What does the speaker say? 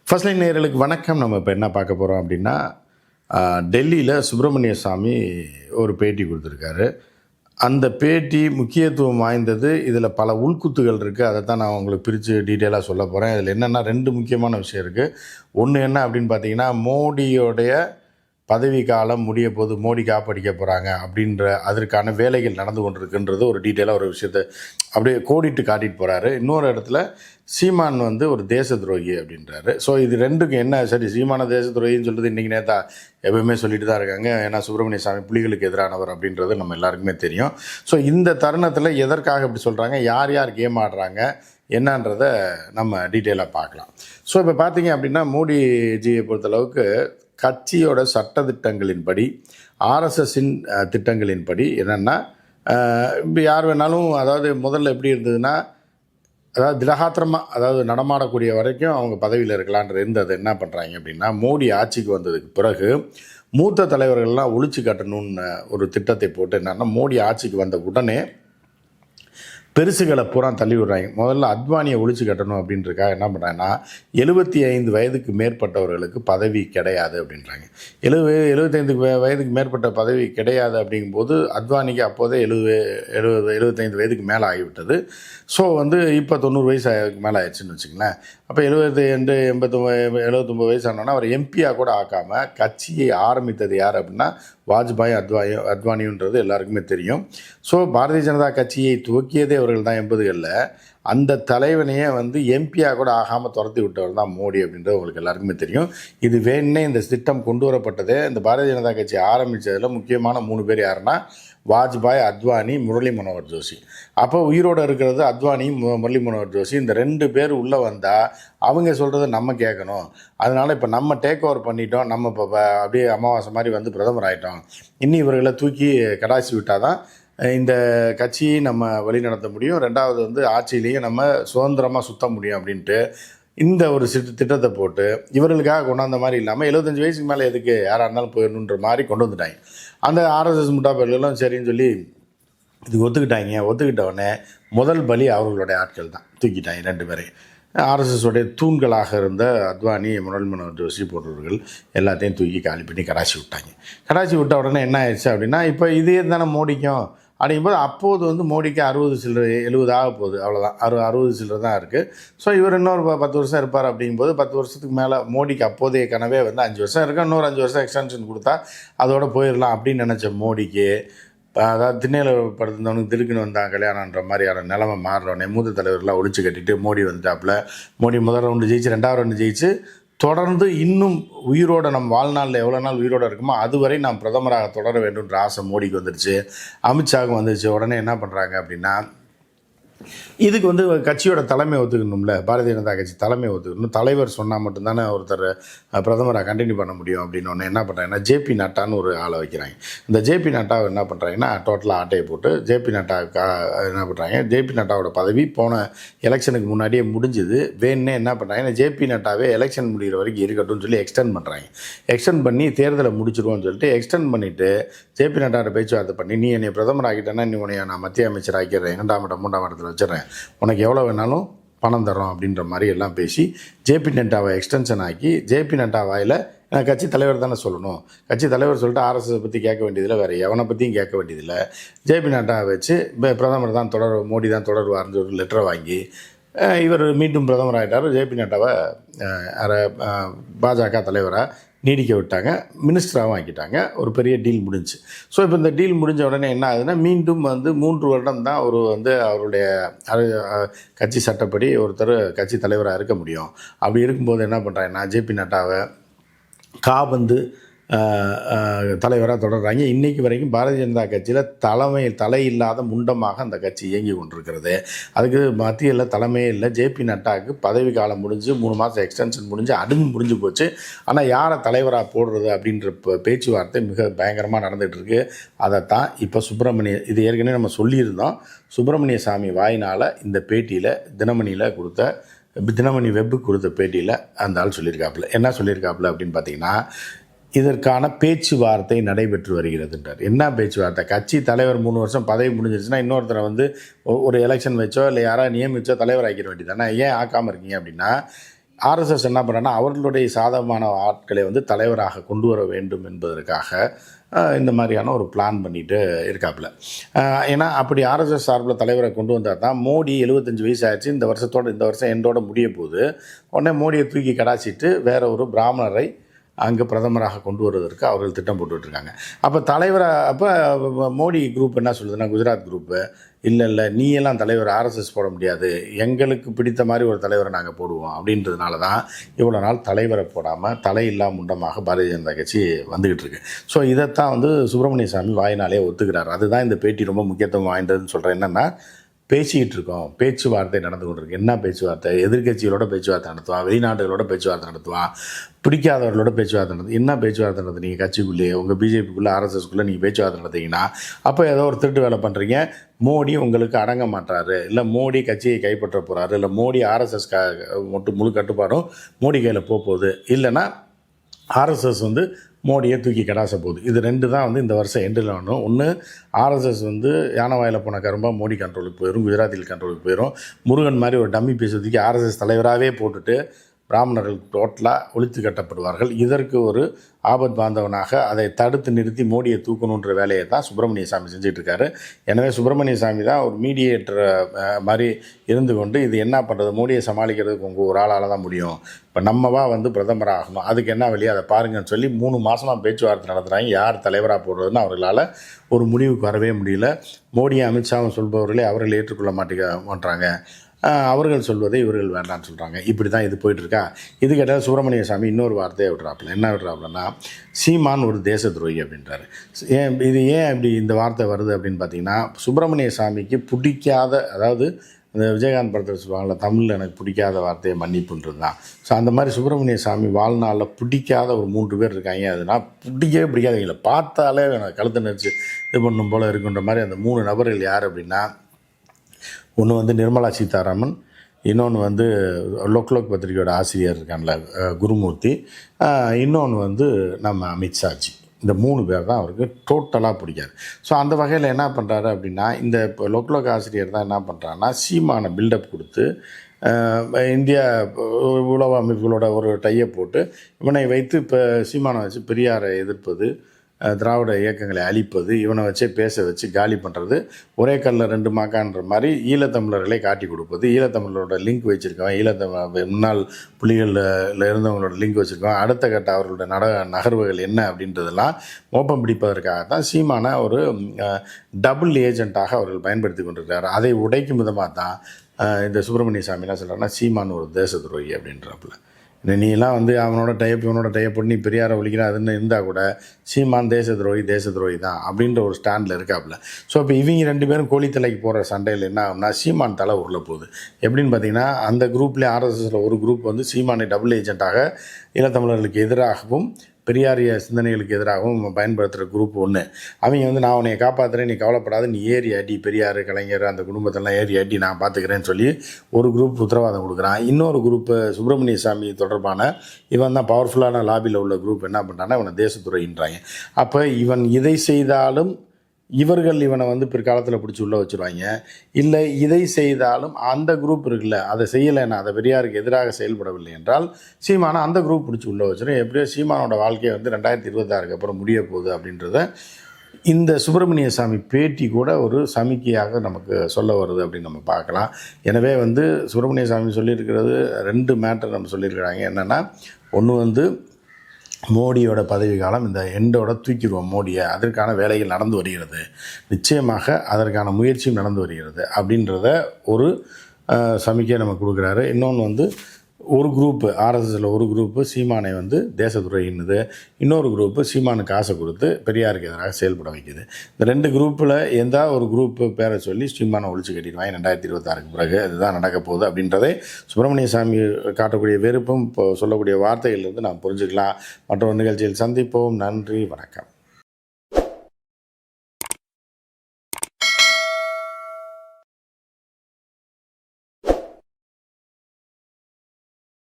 First line நேயர்களுக்கு வணக்கம். நம்ம இப்போ என்ன பார்க்க போகிறோம் அப்படின்னா, டெல்லியில் சுப்பிரமணிய சாமி ஒரு பேட்டி கொடுத்துருக்காரு. அந்த பேட்டி முக்கியத்துவம் வாய்ந்தது. இதில் பல உள்குத்துகள் இருக்குது. அதை தான் நான் உங்களுக்கு பிரித்து டீட்டெயிலாக சொல்ல போகிறேன். இதில் என்னென்னா 2 முக்கியமான விஷயம் இருக்குது. ஒன்று என்ன அப்படின்னு பார்த்தீங்கன்னா, மோடியோடைய பதவி காலம் முடிய போது, மோடி காப்படிக்க போகிறாங்க அப்படின்ற அதற்கான வேலைகள் நடந்து கொண்டிருக்குன்றது ஒரு டீட்டெயிலாக ஒரு விஷயத்தை அப்படியே கோடிட்டு காட்டிட்டு போகிறாரு. இன்னொரு இடத்துல சீமான் ஒரு தேச துரோகி அப்படின்றாரு. ஸோ இது ரெண்டுக்கும் என்ன சரி, சீமான தேச துரோகின்னு சொல்கிறது இன்றைக்கி நேத்தா எப்பவுமே சொல்லிட்டு தான் இருக்காங்க. ஏன்னா சுப்பிரமணிய சாமி புலிகளுக்கு எதிரானவர் அப்படின்றது நம்ம எல்லாருக்குமே தெரியும். ஸோ இந்த தருணத்தில் எதற்காக இப்படி சொல்கிறாங்க, யார் யார் கேம் ஆடுறாங்க என்னன்றதை நம்ம டீட்டெயிலாக பார்க்கலாம். ஸோ இப்போ பார்த்தீங்க அப்படின்னா, மோடிஜியை பொறுத்தளவுக்கு கட்சியோட சட்டத்திட்டங்களின்படி, ஆர்எஸ்எஸின் திட்டங்களின்படி என்னென்னா, இப்போ யார் வேணாலும், அதாவது முதல்ல எப்படி இருந்ததுன்னா, அதாவது திடகாத்திரமாக, அதாவது நடமாடக்கூடிய வரைக்கும் அவங்க பதவியில் இருக்கலான்ற இருந்தது. என்ன பண்ணுறாங்க அப்படின்னா, மோடி ஆட்சிக்கு வந்ததுக்கு பிறகு மூத்த தலைவர்கள்லாம் ஒழிச்சு கட்டணும்னு ஒரு திட்டத்தை போட்டு என்னென்னா, மோடி ஆட்சிக்கு வந்த உடனே பெருசுகளை பூரா தள்ளி விடுறாங்க. முதல்ல அத்வானியை ஒழிச்சு கட்டணும் அப்படின்றக்காக என்ன பண்ணுறாங்கன்னா, 75 வயதுக்கு மேற்பட்டவர்களுக்கு பதவி கிடையாது அப்படின்றாங்க. 75 வயதுக்கு மேற்பட்ட பதவி கிடையாது அப்படிங்கும்போது அத்வானிக்கு அப்போதே 75 வயதுக்கு மேலே ஆகிவிட்டது. ஸோ இப்போ 90 வயசு மேலே ஆயிடுச்சுன்னு வச்சுங்களேன். அப்போ 72 79 வயசு ஆனோன்னா அவர் எம்பியாக கூட ஆக்காமல் கட்சியை ஆரம்பித்தது யார் அப்படின்னா, வாஜ்பாய் அத்வானின்றது எல்லாருக்குமே தெரியும். ஸோ பாரதிய ஜனதா கட்சியை துவக்கியதே அவர்கள் தான் 80களில். அந்த தலைவனையே எம்பியாக கூட ஆகாமல் துரத்தி விட்டவர் தான் மோடி அப்படின்றது உங்களுக்கு எல்லாருக்குமே தெரியும். இது வேணே இந்த திட்டம் கொண்டு வரப்பட்டதே. இந்த பாரதிய ஜனதா கட்சி ஆரம்பித்ததில் முக்கியமான 3 பேர் யாருன்னா, வாஜ்பாய், அத்வானி, முரளி மனோகர் ஜோஷி. அப்போ உயிரோடு இருக்கிறது அத்வானி, முரளி மனோகர் ஜோஷி. இந்த 2 பேர் உள்ளே வந்தால் அவங்க சொல்கிறத நம்ம கேட்கணும். அதனால் இப்போ நம்ம டேக் ஓவர் பண்ணிட்டோம், நம்ம இப்போ அப்படியே அமாவாசை மாதிரி பிரதமர் ஆகிட்டோம். இன்னும் இவர்களை தூக்கி கடாசி விட்டால் தான் இந்த கட்சியை நம்ம வழி நடத்த முடியும். 2வது ஆட்சியிலேயே நம்ம சுதந்திரமாக சுற்ற முடியும் அப்படின்ட்டு இந்த ஒரு திட்டத்தை போட்டு இவர்களுக்காக கொண்டாந்த மாதிரி இல்லாமல் 75 வயசுக்கு மேலே எதுக்கு யாராக இருந்தாலும் போயிடணுன்ற மாதிரி கொண்டு வந்துட்டாங்க. அந்த ஆர்எஸ்எஸ் முட்டாப்பர்களும் சரின்னு சொல்லி இதுக்கு ஒத்துக்கிட்டவொடனே முதல் பலி அவர்களுடைய ஆட்கள் தான் தூக்கிட்டாங்க 2 பேரையும். ஆர்எஸ்எஸோடைய தூண்களாக இருந்த அத்வானி, முரளி மனோகர் ஜோஷி போன்றவர்கள் எல்லாத்தையும் தூக்கி காலி பண்ணி கடாச்சி விட்டாங்க. கடாச்சி விட்ட உடனே என்ன ஆயிடுச்சு அப்படின்னா, இப்போ இதே தானே மோடிக்கும் அப்படிங்கும்போது அப்போது மோடிக்கு 60 சில்லறை 70 ஆக போகுது, அவ்வளோதான். 60 சில்லறை தான் இருக்குது. ஸோ இவர் இன்னொரு 10 வருஷம் இருப்பார். அப்படிங்கும்போது 10 வருஷத்துக்கு மேலே மோடிக்கு அப்போதைய கனவே 5 வருஷம் இருக்குது, இன்னொரு 5 வருஷம் எக்ஸ்டென்ஷன் கொடுத்தா அதோடு போயிடலாம் அப்படின்னு நினச்ச மோடிக்கு, அதாவது திண்ணையில் படுத்திருந்தவனுக்கு திருக்குன்னு வந்தாங்க கல்யாணன்ற மாதிரியான நிலைமை மாறுறோடனே மூத்த தலைவர்களாக ஒழிச்சு கட்டிட்டு மோடி வந்துட்டாப்புல. மோடி முதல் ரவுண்டு ஜெயிச்சு, 2வது ரவுண்டு ஜெயிச்சு, தொடர்ந்து இன்னும் உயிரோடு நம்ம வாழ்நாளில் எவ்வளோ நாள் உயிரோடு இருக்குமோ அதுவரை நாம் பிரதமராக தொடர வேண்டும்ன்ற ஆசை மோடிக்கு வந்துடுச்சு, அமித்ஷாவுக்கு வந்துடுச்சு. உடனே என்ன பண்ணுறாங்க அப்படின்னா, இதுக்கு கட்சியோட தலைமை ஒத்துக்கணும்ல, பாரதிய ஜனதா கட்சி தலைமை ஒத்துக்கணும். தலைவர் சொன்னால் மட்டும்தானே ஒருத்தர் பிரதமராக கண்டினியூ பண்ண முடியும் அப்படின்னு ஒன்று என்ன பண்ணுறாங்கன்னா, ஜேபி நட்டான்னு ஒரு ஆளை வைக்கிறாங்க. இந்த ஜேபி நட்டாவை என்ன பண்ணுறாங்கன்னா, டோட்டலாக ஆட்டையை போட்டு ஜேபி நட்டாவுக்கு என்ன பண்ணுறாங்க, ஜேபி நட்டாவோட பதவி போன எலெக்ஷனுக்கு முன்னாடியே முடிஞ்சுது. வேணுன்னே என்ன பண்ணுறாங்கன்னா, ஜேபி நட்டாவே எலெக்ஷன் முடிகிற வரைக்கும் இருக்கட்டும்னு சொல்லி எக்ஸ்டெண்ட் பண்ணுறாங்க. எக்ஸ்டெண்ட் பண்ணி தேர்தலை முடிச்சிருவோன்னு சொல்லிட்டு எக்ஸ்டெண்ட் பண்ணிவிட்டு ஜேபி நட்டாவோட பேச்சுவார்த்தை பண்ணி, நீ என்னை பிரதமர் ஆகிட்டேன்னா நீ உன்னை நான் மத்திய அமைச்சர் ஆக்கிடுறேன், 2ஆம் இடம் 3ஆம் இடத்துல வச்சுறேன், உனக்கு எவ்வளோ வேணாலும் பணம் தரோம் அப்படின்ற மாதிரி எல்லாம் பேசி ஜேபி நட்டாவை எக்ஸ்டென்ஷன் ஆக்கி, ஜேபி நட்டா வாயில் கட்சி தலைவர் தானே சொல்லணும், கட்சி தலைவர் சொல்லிட்டு ஆர்எஸ்எஸ் பற்றி கேட்க வேண்டியதில்லை, வேறு எவனை பற்றியும் கேட்க வேண்டியதில்லை, ஜேபி நட்டாவை வச்சு பிரதமர் தான் மோடி தான் தொடருவார்னு ஒரு லெட்டரை வாங்கி இவர் மீண்டும் பிரதமர் ஆகிட்டார். ஜேபி நட்டாவை பாஜக தலைவராக நீடிக்க விட்டாங்க, மினிஸ்டராகவும் ஆக்கிட்டாங்க. ஒரு பெரிய டீல் முடிஞ்சு. ஸோ இப்போ இந்த டீல் முடிஞ்ச உடனே என்ன ஆகுதுன்னா, மீண்டும் 3 வருடம் தான் ஒரு அவருடைய கட்சி சட்டப்படி ஒருத்தர் கட்சி தலைவராக இருக்க முடியும். அப்படி இருக்கும்போது என்ன பண்ணுறாங்கன்னா, ஜேபி நட்டாவை காபந்து தலைவராக தொடர்றாங்க. இன்றைக்கு வரைக்கும் பாரதிய ஜனதா கட்சியில் தலை இல்லாத முண்டமாக அந்த கட்சி இயங்கி கொண்டிருக்கிறது. அதுக்கு மத்தியில் தலைமையே இல்லை. ஜேபி நட்டாவுக்கு பதவி காலம் முடிஞ்சு 3 மாதம் எக்ஸ்டென்ஷன் முடிஞ்சு போச்சு. ஆனால் யாரை தலைவராக போடுறது அப்படின்ற பேச்சுவார்த்தை மிக பயங்கரமாக நடந்துகிட்ருக்கு. அதைத்தான் இப்போ இது ஏற்கனவே நம்ம சொல்லியிருந்தோம். சுப்பிரமணிய சாமி வாயினால் இந்த பேட்டியில் தினமணி வெப்புக்கு கொடுத்த பேட்டியில் அந்த ஆள் சொல்லியிருக்காப்புல. என்ன சொல்லியிருக்காப்புல அப்படின்னு பார்த்தீங்கன்னா, இதற்கான பேச்சுவார்த்தை நடைபெற்று வருகிறதுன்றார். என்ன பேச்சுவார்த்தை? கட்சி தலைவர் 3 வருஷம் பதவி முடிஞ்சிருச்சுன்னா இன்னொருத்தரை ஒரு எலெக்ஷன் வச்சோ இல்லை யாராவது நியமிச்சோ தலைவர் ஆக்கிட வேண்டியதானே, ஏன் ஆக்காமல் இருக்கீங்க அப்படின்னா, ஆர்எஸ்எஸ் என்ன பண்ணுறாங்கன்னா அவர்களுடைய சாதகமான ஆட்களை வந்து தலைவராக கொண்டு வர வேண்டும் என்பதற்காக இந்த மாதிரியான ஒரு பிளான் பண்ணிட்டு இருக்காப்புல. ஏன்னா அப்படி ஆர்எஸ்எஸ் சார்பில் தலைவரை கொண்டு வந்தால் தான் மோடி 75 வயசு ஆயிடுச்சு, இந்த வருஷம் எண்டோட முடிய போகுது, உடனே மோடியை தூக்கி கடாச்சிட்டு வேற ஒரு பிராமணரை அங்கே பிரதமராக கொண்டு வருவதற்கு அவர்கள் திட்டம் போட்டுட்ருக்காங்க. அப்போ மோடி குரூப் என்ன சொல்லுதுன்னா, குஜராத் குரூப்பு இல்லை நீ எல்லாம் தலைவர் ஆர்எஸ்எஸ் போட முடியாது, எங்களுக்கு பிடித்த மாதிரி ஒரு தலைவரை நாங்கள் போடுவோம் அப்படின்றதுனால தான் இவ்வளோ நாள் தலைவரை போடாமல் தலையில்லா முண்டமாக பாரதிய ஜனதா கட்சி வந்துக்கிட்டு இருக்கு. ஸோ இதைத்தான் வந்து சுப்பிரமணிய சாமி வாயினாலே ஒத்துக்கிறார். அதுதான் இந்த பேட்டி ரொம்ப முக்கியத்துவம் வாய்ந்ததுன்னு சொல்கிறேன். என்னென்னா, பேசிக்கிட்டு இருக்கோம், பேச்சுவார்த்தை நடந்து கொண்டிருக்கு. என்ன பேச்சுவார்த்தை? எதிர்கட்சிகளோட பேச்சுவார்த்தை நடத்துவான், வெளிநாடுகளோட பேச்சுவார்த்தை நடத்துவான், பிடிக்காதவர்களோட பேச்சுவார்த்தை நடத்து. என்ன பேச்சுவார்த்தை நடத்துறீங்க? கட்சிக்குள்ளேயே உங்கள் பிஜேபிக்குள்ளே ஆர்எஸ்எஸ்க்குள்ளே நீங்கள் பேச்சுவார்த்தை நடத்திங்கன்னா அப்போ ஏதோ ஒரு திருட்டு வேலை பண்ணுறீங்க. மோடி உங்களுக்கு அடங்க மாட்டாரு, இல்லை மோடி கட்சியை கைப்பற்ற போகிறாரு, இல்லை மோடி ஆர்எஸ்எஸ் மட்டும் முழு கட்டுப்பாடும் மோடி கையில் போகுது, இல்லைன்னா ஆர்எஸ்எஸ் வந்து மோடியை தூக்கி கடாச போகுது. இது ரெண்டு தான் வந்து இந்த வருஷம் எண்டில் வேணும். ஒன்று, ஆர்எஸ்எஸ் வந்து யானை வாயில் போன கரும்பா மோடி கண்ட்ரோலுக்கு போயிடும், குஜராத்தில் கண்ட்ரோலுக்கு போயிடும். முருகன் மாதிரி ஒரு டம்மி பேசுறதுக்கு ஆர்எஸ்எஸ் தலைவராகவே போட்டுட்டு பிராமணர்கள் டோட்டலாக ஒழித்து கட்டப்படுவார்கள். இதற்கு ஒரு ஆபத் பாந்தவனாக அதை தடுத்து நிறுத்தி மோடியை தூக்கணுன்ற வேலையை தான் சுப்பிரமணிய சாமி செஞ்சிட்ருக்காரு. எனவே சுப்பிரமணிய சாமி தான் ஒரு மீடியேட்டர் மாதிரி இருந்து கொண்டு இது என்ன பண்ணுறது, மோடியை சமாளிக்கிறதுக்கு உங்கள் ஒரு ஆளால் தான் முடியும், இப்போ நம்மவா வந்து பிரதமர் ஆகணும், அதுக்கு என்ன வழியோ அதை பாருங்கன்னு சொல்லி 3 மாதமாக பேச்சுவார்த்தை நடத்துகிறாங்க. யார் தலைவராக போடுறதுன்னு அவர்களால் ஒரு முடிவுக்கு வரவே முடியல. மோடியை அமித்ஷாவும் சொல்பவர்களே அவர்கள் ஏற்றுக்கொள்ள மாட்டாங்க, அவர்கள் சொல்வதை இவர்கள் வேண்டான்னு சொல்கிறாங்க. இப்படி தான் இது போயிட்டுருக்கா. இது கேட்டால் சுப்பிரமணிய சாமி இன்னொரு வார்த்தையை விடுறாப்புல. என்ன விடுறாப்புலன்னா, சீமான் ஒரு தேச துரோகி அப்படின்றாரு. ஏன் இப்படி இந்த வார்த்தை வருது அப்படின்னு பார்த்தீங்கன்னா, சுப்பிரமணிய சாமிக்கு பிடிக்காத, அதாவது இந்த விஜயகாந்த் படத்தில் சொல்லுவாங்கள்ல, தமிழில் எனக்கு பிடிக்காத வார்த்தையை மன்னிப்புன்றது தான். ஸோ அந்த மாதிரி சுப்பிரமணிய சாமி வாழ்நாளில் பிடிக்காத ஒரு 3 பேர் இருக்காங்க. அதுனா பிடிக்கவே பிடிக்காதவங்கள பார்த்தாலே எனக்கு கழுத்தை நெரிச்சு இது பண்ணும் போல் இருக்குன்ற மாதிரி அந்த 3 நபர்கள் யார் அப்படின்னா, ஒன்று வந்து நிர்மலா சீதாராமன், இன்னொன்று வந்து லோக்லோக் பத்திரிகையோட ஆசிரியர் இருக்கான்ல குருமூர்த்தி, இன்னொன்று வந்து நம்ம அமித்ஷாஜி. இந்த 3 பேர் தான் அவருக்கு டோட்டலாக பிடிக்காது. ஸோ அந்த வகையில் என்ன பண்ணுறாரு அப்படின்னா, இந்த இப்போ லோக்லோக் ஆசிரியர் தான் என்ன பண்ணுறாருன்னா, சீமான பில்டப் கொடுத்து இந்தியா உளவு அமைப்புகளோட ஒரு டையை போட்டு இவனை வைத்து இப்போ சீமானை வச்சு பெரியாரை எதிர்ப்பது, திராவிட இயக்கங்களை அழிப்பது, இவனை வச்சே பேச வச்சு காலி பண்ணுறது, ஒரே கல்லில் 2 மாக்கான்ற மாதிரி ஈழத்தமிழர்களை காட்டி கொடுப்பது, ஈழத்தமிழரோட லிங்க் வச்சுருக்கவன், முன்னாள் புலிகளில் இருந்தவங்களோட லிங்க் வச்சுருக்கவன், அடுத்த கட்ட அவர்களோட நகர்வுகள் என்ன அப்படின்றதெல்லாம் மோப்பம் பிடிப்பதற்காகத்தான் சீமான ஒரு டபுள் ஏஜெண்ட்டாக அவர்கள் பயன்படுத்தி கொண்டிருக்கிறார். அதை உடைக்கும் விதமாக தான் இந்த சுப்பிரமணிய சாமி என்ன சொல்கிறாருன்னா, சீமான் ஒரு தேச துரோகி அப்படின்றப்பல. நீலாம் வந்து அவனோட இவனோட போட்டு நீ பெரியாரை ஒழிக்கிற அதுன்னு இருந்தால் கூட சீமான் தேச துரோகி தான் அப்படின்ற ஒரு ஸ்டாண்டில் இருக்காப்புல. ஸோ இப்போ இவங்க 2 பேரும் கோழித்தலைக்கு போகிற சண்டையில் என்ன ஆகும்னா, சீமான் தலை உருள போகுது. எப்படின்னு பார்த்தீங்கன்னா, அந்த குரூப்லேயே ஆர்எஸ்எஸில் ஒரு குரூப் வந்து சீமானை டபுள் ஏஜெண்ட்டாக ஈழத்தமிழர்களுக்கு எதிராகவும் பெரியாரிய சிந்தனைகளுக்கு எதிராகவும் பயன்படுத்துகிற குரூப் ஒன்று. அவங்க வந்து நான் உன்னை காப்பாற்றுறேன், நீ கவலைப்படாத, நீ ஏறி அடி, பெரியார் கலைஞர் அந்த குடும்பத்தெல்லாம் ஏறி அடி, நான் பார்த்துக்கிறேன்னு சொல்லி ஒரு குரூப் உத்தரவாதம் கொடுக்குறான். இன்னொரு குரூப்பு சுப்பிரமணிய சாமி தொடர்பான இவன் தான் பவர்ஃபுல்லான லாபியில் உள்ள குரூப் என்ன பண்ணுறான்னா, இவனை தேசத்துறைன்றாங்க. அப்போ இவன் இதை செய்தாலும் இவர்கள் இவனை வந்து பிற்காலத்தில் பிடிச்சி உள்ளே வச்சுருவாங்க. இல்லை இதை செய்தாலும் அந்த குரூப் இருக்குல்ல, அதை செய்யலைன்னா, அதை பெரியாருக்கு எதிராக செயல்படவில்லை என்றால் சீமானை அந்த குரூப் பிடிச்சி உள்ளே வச்சிடும். எப்படியோ சீமானோட வாழ்க்கையை வந்து 2026 அப்புறம் முடிய போகுது அப்படின்றத இந்த சுப்பிரமணிய சாமி பேட்டி கூட ஒரு சமிக்கையாக நமக்கு சொல்ல வருது அப்படின்னு நம்ம பார்க்கலாம். எனவே வந்து சுப்பிரமணிய சாமி சொல்லியிருக்கிறது 2 மேட்டர் நம்ம சொல்லியிருக்கிறாங்க. என்னென்னா, ஒன்று வந்து மோடியோட பதவி காலம் இந்த எண்டோட தூக்கிடுவோம் மோடியை, அதற்கான வேலைகள் நடந்து வருகிறது, நிச்சயமாக அதற்கான முயற்சியும் நடந்து வருகிறது அப்படின்றத ஒரு சமிக்கை நமக்கு கொடுக்குறாரு. இன்னொன்று வந்து ஒரு குரூப்பு ஆர்எஸ்எஸில் ஒரு குரூப்பு சீமானை வந்து தேசத்துறையின்னுது, இன்னொரு குரூப்பு சீமானுக்கு காசை கொடுத்து பெரியாருக்கு எதிராக செயல்பட வைக்குது. இந்த 2 குரூப்பில் எந்த ஒரு குரூப்பு பேரை சொல்லி சீமானை ஒழிச்சு கட்டிடுவாங்க 2026 பிறகு. அதுதான் நடக்க போகுது அப்படின்றதை சுப்பிரமணிய சாமி காட்டக்கூடிய வெறுப்பும் இப்போ சொல்லக்கூடிய வார்த்தைகளிலிருந்து நாம் புரிஞ்சுக்கலாம். மற்றொரு நிகழ்ச்சியில் சந்திப்போம். நன்றி, வணக்கம்.